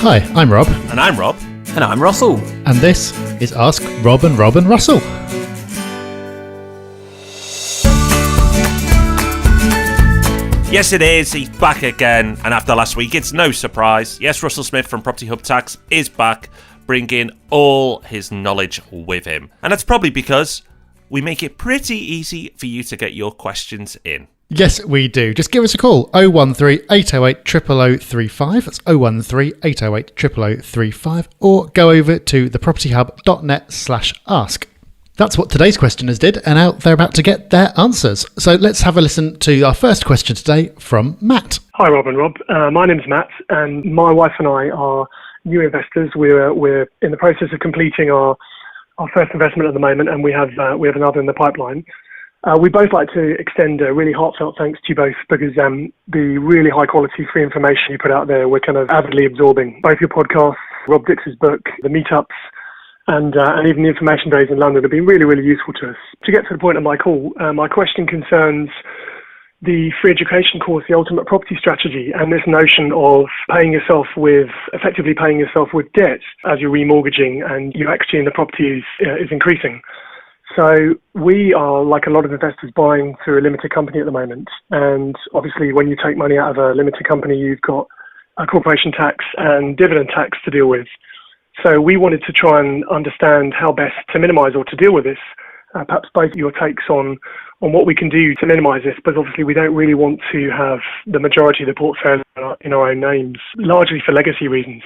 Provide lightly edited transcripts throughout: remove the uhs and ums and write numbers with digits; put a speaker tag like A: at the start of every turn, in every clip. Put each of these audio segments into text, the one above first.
A: Hi, I'm Rob.
B: And I'm Rob.
C: And I'm Russell.
A: And this is Ask Rob and Russell.
B: Yes, it is. He's back again. And after last week, it's no surprise. Yes, Russell Smith from Property Hub Tax is back, bringing all his knowledge with him. And that's probably because we make it pretty easy for you to get your questions in.
A: Yes, we do. Just give us a call, 013 808 00035. That's 013 808 00035. Or go over to thepropertyhub.net/ask. That's what today's questioners did, and now they're about to get their answers. So let's have a listen to our first question today from Matt.
D: Hi, Rob and Rob. My name's Matt, and my wife and I are new investors. We're in the process of completing our first investment at the moment, and we have another in the pipeline. We both like to extend a really heartfelt thanks to you both because the really high quality free information you put out there, we're kind of avidly absorbing. Both your podcasts, Rob Dix's book, the meetups, and even the information days in London have been really, really useful to us. To get to the point of my call, my question concerns the free education course, The Ultimate Property Strategy, and this notion of effectively paying yourself with debt as you're remortgaging and your equity in the property is increasing. So we are, like a lot of investors, buying through a limited company at the moment. And obviously when you take money out of a limited company, you've got a corporation tax and dividend tax to deal with. So we wanted to try and understand how best to minimise or to deal with this. Perhaps both your takes on what we can do to minimise this, but obviously we don't really want to have the majority of the portfolio in our own names, largely for legacy reasons.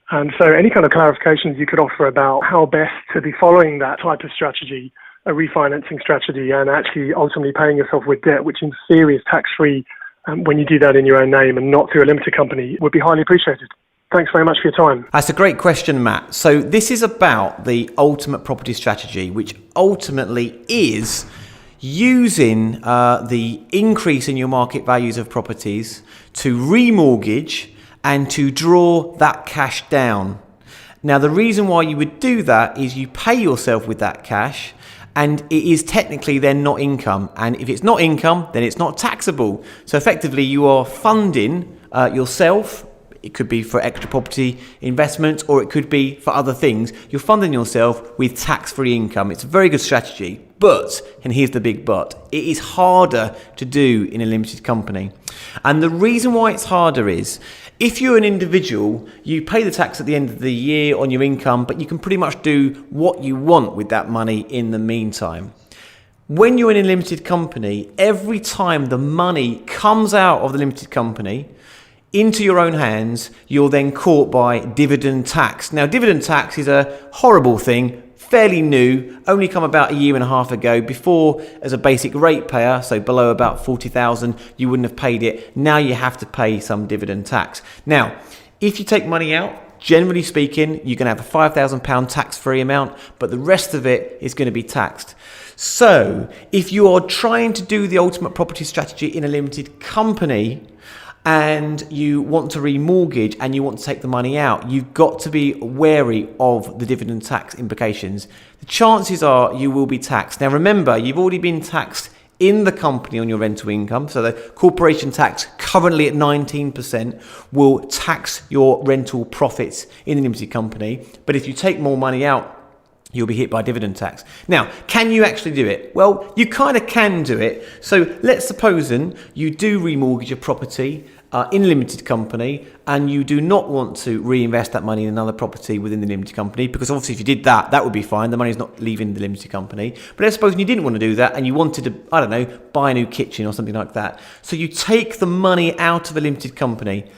D: And so any kind of clarifications you could offer about how best to be following that type of strategy, a refinancing strategy, and actually ultimately paying yourself with debt, which in theory is tax-free when you do that in your own name and not through a limited company, would be highly appreciated. Thanks very much for your time.
C: That's a great question, Matt. So this is about the ultimate property strategy, which ultimately is using the increase in your market values of properties to remortgage and to draw that cash down. Now, the reason why you would do that is you pay yourself with that cash, and it is technically then not income. And if it's not income, then it's not taxable. So effectively, you are funding yourself. It could be for extra property investments, or it could be for other things. You're funding yourself with tax-free income. It's a very good strategy, but, and here's the big but, it is harder to do in a limited company. And the reason why it's harder is, if you're an individual, you pay the tax at the end of the year on your income, but you can pretty much do what you want with that money in the meantime. When you're in a limited company, every time the money comes out of the limited company into your own hands, you're then caught by dividend tax. Now, dividend tax is a horrible thing, fairly new, only come about a year and a half ago. Before, as a basic ratepayer, so below about 40,000, you wouldn't have paid it. Now you have to pay some dividend tax. Now, if you take money out, generally speaking, you can have a £5,000 tax-free amount, but the rest of it is going to be taxed. So, if you are trying to do the ultimate property strategy in a limited company, and you want to remortgage and you want to take the money out, you've got to be wary of the dividend tax implications. The chances are you will be taxed. Now remember, you've already been taxed in the company on your rental income. So the corporation tax, currently at 19%, will tax your rental profits in the limited company. But if you take more money out, you'll be hit by dividend tax. Now, can you actually do it? Well, you kind of can do it. So let's suppose you do remortgage a property in a limited company, and you do not want to reinvest that money in another property within the limited company, because obviously if you did that, that would be fine. The money's not leaving the limited company. But let's suppose you didn't want to do that and you wanted to, buy a new kitchen or something like that. So you take the money out of a limited company.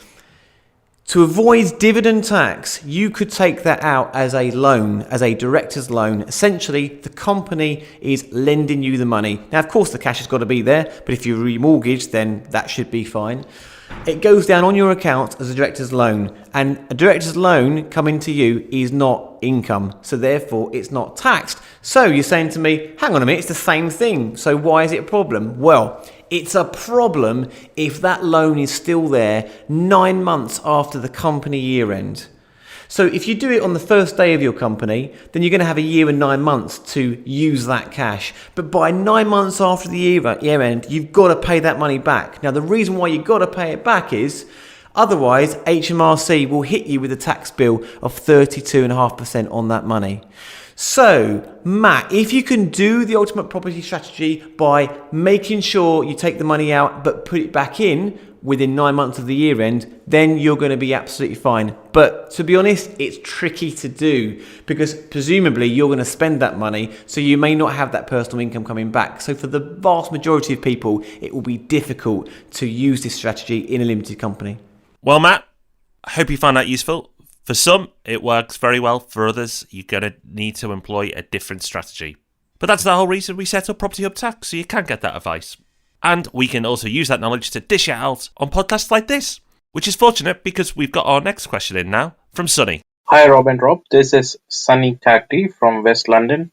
C: To avoid dividend tax, you could take that out as a loan, as a director's loan. Essentially, the company is lending you the money. Now, of course, the cash has got to be there, but if you remortgage, then that should be fine. It goes down on your account as a director's loan, and a director's loan coming to you is not income, so therefore it's not taxed. So you're saying to me, hang on a minute, it's the same thing, so why is it a problem? Well, it's a problem if that loan is still there 9 months after the company year end. So if you do it on the first day of your company, then you're going to have a year and 9 months to use that cash. But by 9 months after the year end, you've got to pay that money back. Now, the reason why you've got to pay it back is Otherwise, HMRC will hit you with a tax bill of 32.5% on that money. So, Matt, if you can do the ultimate property strategy by making sure you take the money out but put it back in within 9 months of the year end, then you're going to be absolutely fine. But to be honest, it's tricky to do because presumably you're going to spend that money, so you may not have that personal income coming back. So for the vast majority of people, it will be difficult to use this strategy in a limited company.
B: Well, Matt, I hope you found that useful. For some, it works very well. For others, you're going to need to employ a different strategy. But that's the whole reason we set up Property Hub Tax, so you can get that advice. And we can also use that knowledge to dish it out on podcasts like this, which is fortunate because we've got our next question in now from Sunny.
E: Hi, Rob and Rob. This is Sunny Tagdi from West London.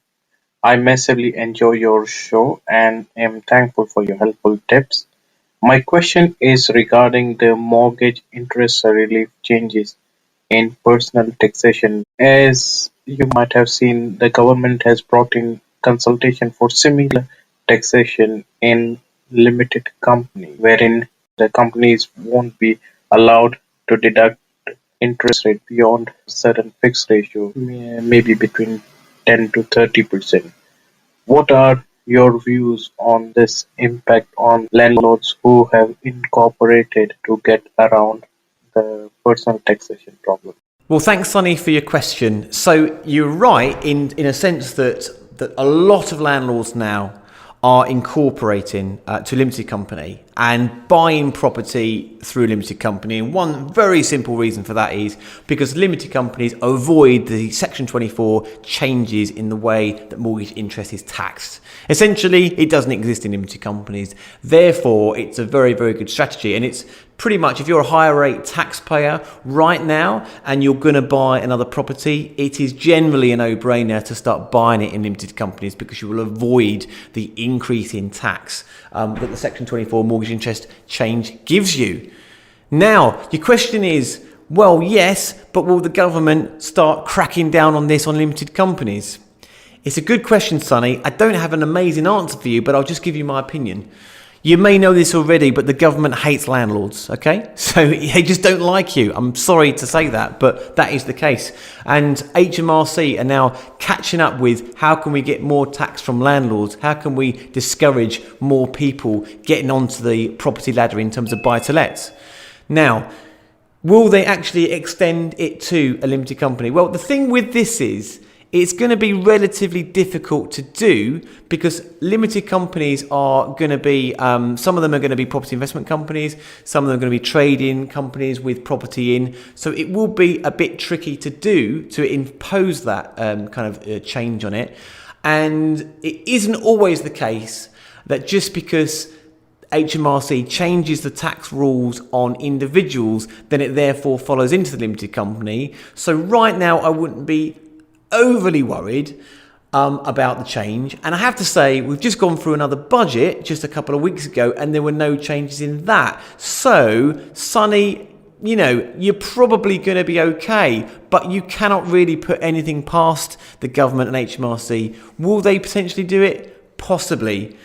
E: I massively enjoy your show and am thankful for your helpful tips. My question is regarding the mortgage interest relief changes in personal taxation. As you might have seen, the government has brought in consultation for similar taxation in limited company, wherein the companies won't be allowed to deduct interest rate beyond a certain fixed ratio, maybe between 10 to 30%. What are your views on this impact on landlords who have incorporated to get around the personal taxation problem?
C: Well, thanks, Sonny, for your question. So you're right in a sense that a lot of landlords now are incorporating to a limited company and buying property through a limited company. And one very simple reason for that is because limited companies avoid the Section 24 changes in the way that mortgage interest is taxed. Essentially, it doesn't exist in limited companies. Therefore, it's a very, very good strategy. And it's pretty much, if you're a higher rate taxpayer right now and you're going to buy another property, it is generally a no-brainer to start buying it in limited companies because you will avoid the increase in tax that the Section 24 mortgage interest change gives you. Now, your question is, well, yes, but will the government start cracking down on this on limited companies? It's a good question, Sonny. I don't have an amazing answer for you, but I'll just give you my opinion. You may know this already, but the government hates landlords, okay? So they just don't like you. I'm sorry to say that, but that is the case. And HMRC are now catching up with how can we get more tax from landlords? How can we discourage more people getting onto the property ladder in terms of buy-to-lets? Now, will they actually extend it to a limited company? Well, the thing with this is, it's going to be relatively difficult to do because limited companies are going to be, some of them are going to be property investment companies, some of them are going to be trading companies with property in. So it will be a bit tricky to do, to impose that kind of change on it. And it isn't always the case that just because HMRC changes the tax rules on individuals, then it therefore follows into the limited company. So right now I wouldn't be overly worried about the change. And I have to say, we've just gone through another budget just a couple of weeks ago and there were no changes in that. So, Sonny, you know, you're probably going to be okay, but you cannot really put anything past the government and HMRC. Will they potentially do it? Possibly.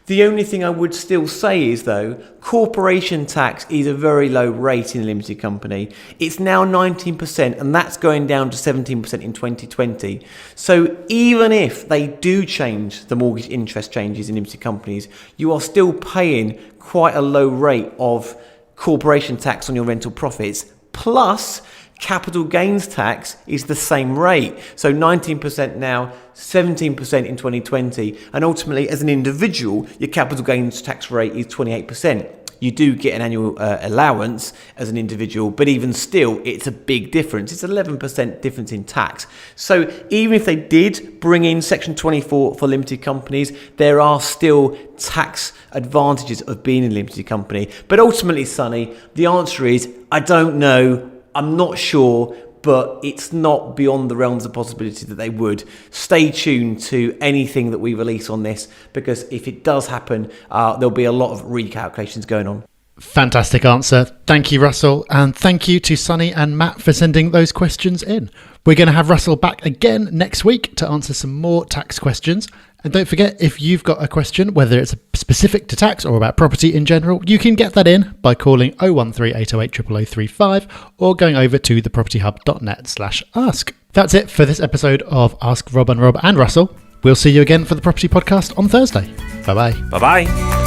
C: The only thing I would still say is, though, corporation tax is a very low rate in a limited company. It's now 19%, and that's going down to 17% in 2020. So even if they do change the mortgage interest changes in limited companies, you are still paying quite a low rate of corporation tax on your rental profits. Plus, capital gains tax is the same rate. So 19% now, 17% in 2020. And ultimately, as an individual, your capital gains tax rate is 28%. You do get an annual allowance as an individual, but even still, it's a big difference. It's 11% difference in tax. So even if they did bring in Section 24 for limited companies, there are still tax advantages of being a limited company. But ultimately, Sonny, the answer is, I don't know. I'm not sure, but it's not beyond the realms of possibility that they would. Stay tuned to anything that we release on this, because if it does happen, there'll be a lot of recalculations going on.
A: Fantastic answer. Thank you, Russell. And thank you to Sonny and Matt for sending those questions in. We're going to have Russell back again next week to answer some more tax questions. And don't forget, if you've got a question, whether it's specific to tax or about property in general, you can get that in by calling 013 808 00035 or going over to thepropertyhub.net/ask. That's it for this episode of Ask Rob and Russell. We'll see you again for the Property Podcast on Thursday. Bye-bye.
B: Bye-bye.